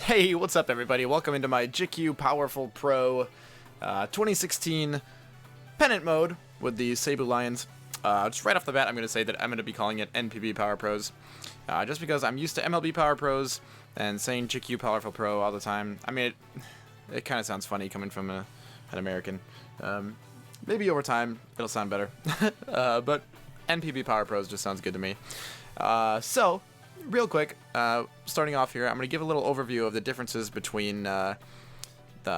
Hey, what's up everybody? Welcome into my Jikkyou Powerful Pro 2016 Pennant mode with the Seibu Lions. Just right off the bat, I'm going to say that I'm going to be calling it NPB Power Pros. Just because I'm used to MLB Power Pros and saying Jikkyou Powerful Pro all the time. I mean, it kind of sounds funny coming from an American. Maybe over time, it'll sound better. But NPB Power Pros just sounds good to me. So, real quick, starting off here, I'm going to give a little overview of the differences between the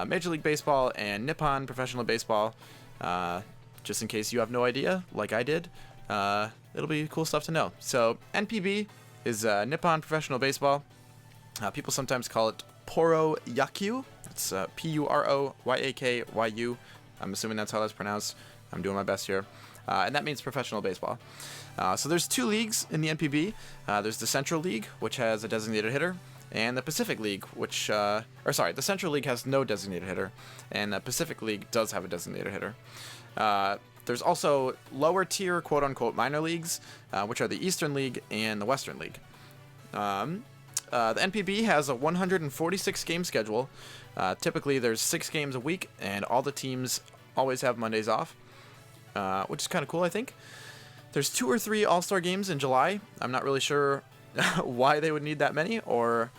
Major League Baseball and Nippon Professional Baseball. Just in case you have no idea, like I did, it'll be cool stuff to know. So, NPB is Nippon Professional Baseball. People sometimes call it Poro Yakyu. It's P-U-R-O-Y-A-K-Y-U. I'm assuming that's how that's pronounced. I'm doing my best here. And that means professional baseball. So there's two leagues in the NPB. There's the Central League, which has a designated hitter, and the Pacific League, which, the Central League has no designated hitter, and the Pacific League does have a designated hitter. There's also lower tier, quote-unquote, minor leagues, which are the Eastern League and the Western League. The NPB has a 146-game schedule. Typically, there's 6 games a week, and all the teams always have Mondays off, which is kind of cool, I think. There's 2 or 3 All-Star games in July. I'm not really sure why they would need that many, or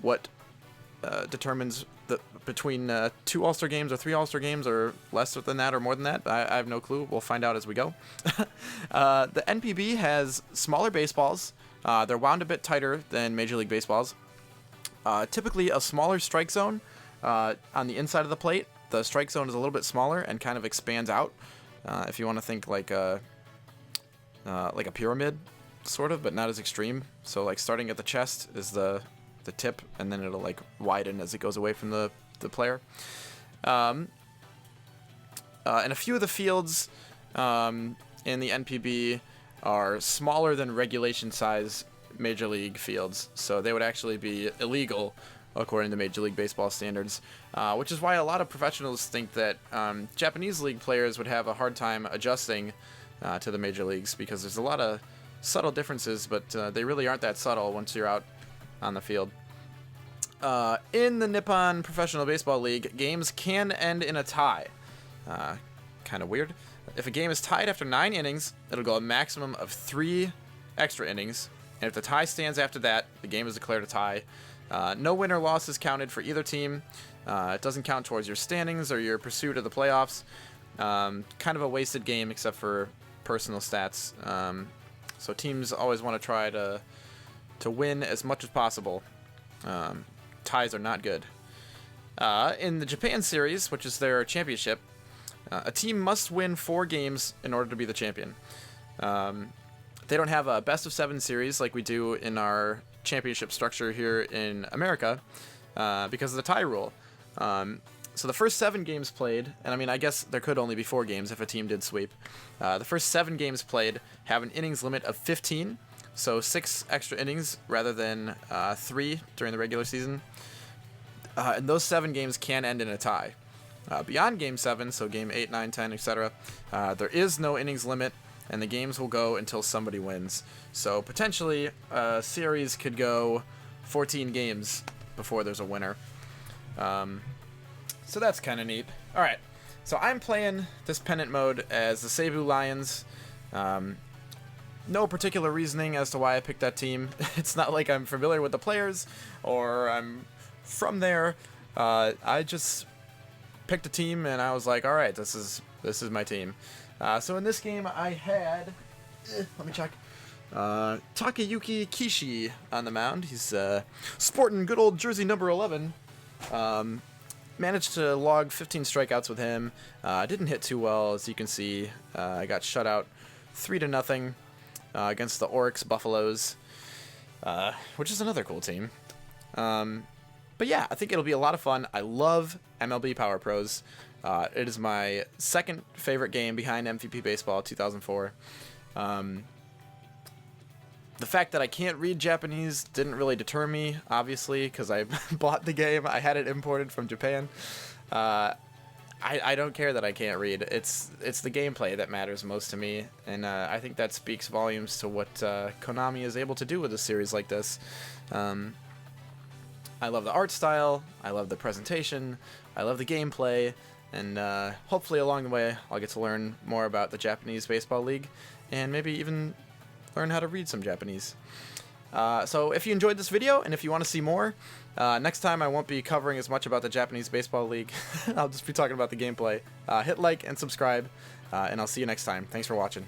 what determines between 2 All-Star games or 3 All-Star games, or less than that or more than that. I have no clue. We'll find out as we go. The NPB has smaller baseballs. They're wound a bit tighter than Major League Baseballs. Typically a smaller strike zone on the inside of the plate. The strike zone is a little bit smaller and kind of expands out. If you want to think like a pyramid, sort of, but not as extreme. So like starting at the chest is the tip, and then it'll like widen as it goes away from the player. And a few of the fields in the NPB are smaller than regulation size Major League fields, so they would actually be illegal according to Major League Baseball standards, which is why a lot of professionals think that Japanese league players would have a hard time adjusting to the major leagues, because there's a lot of subtle differences, but they really aren't that subtle once you're out on the field. In the Nippon Professional Baseball League, games can end in a tie. Kind of weird. If a game is tied after 9 innings, it'll go a maximum of 3 extra innings, and if the tie stands after that, the game is declared a tie. No win or loss is counted for either team. It doesn't count towards your standings or your pursuit of the playoffs. Kind of a wasted game except for personal stats. So teams always want to try to win as much as possible. Ties are not good. In the Japan Series, which is their championship, a team must win 4 games in order to be the champion. They don't have a best of 7 series like we do in our championship structure here in America, because of the tie rule. So the first 7 games played, and I mean, I guess there could only be 4 games if a team did sweep. The first 7 games played have an innings limit of 15, so 6 extra innings rather than 3 during the regular season. And those 7 games can end in a tie. Beyond Game 7, so Game 8, 9, 10, etc., there is no innings limit, and the games will go until somebody wins. So potentially a series could go 14 games before there's a winner. So that's kind of neat. Alright, so I'm playing this pennant mode as the Seibu Lions. No particular reasoning as to why I picked that team. It's not like I'm familiar with the players or I'm from there. I just picked a team and I was like, alright, this is my team. So in this game I had, let me check, Takayuki Kishi on the mound. He's sporting good old jersey number 11. Managed to log 15 strikeouts with him. Didn't hit too well, as you can see. I got shut out 3-0 against the Oryx Buffaloes, which is another cool team. But yeah, I think it'll be a lot of fun. I love MLB Power Pros. It is my second favorite game behind MVP Baseball 2004. The fact that I can't read Japanese didn't really deter me, obviously, because I bought the game. I had it imported from Japan. I don't care that I can't read. It's the gameplay that matters most to me, and I think that speaks volumes to what Konami is able to do with a series like this. I love the art style, I love the presentation, I love the gameplay, and hopefully along the way I'll get to learn more about the Japanese Baseball League, and maybe even learn how to read some Japanese. So if you enjoyed this video, and if you want to see more, next time I won't be covering as much about the Japanese Baseball League. I'll just be talking about the gameplay. Hit like and subscribe, and I'll see you next time. Thanks for watching.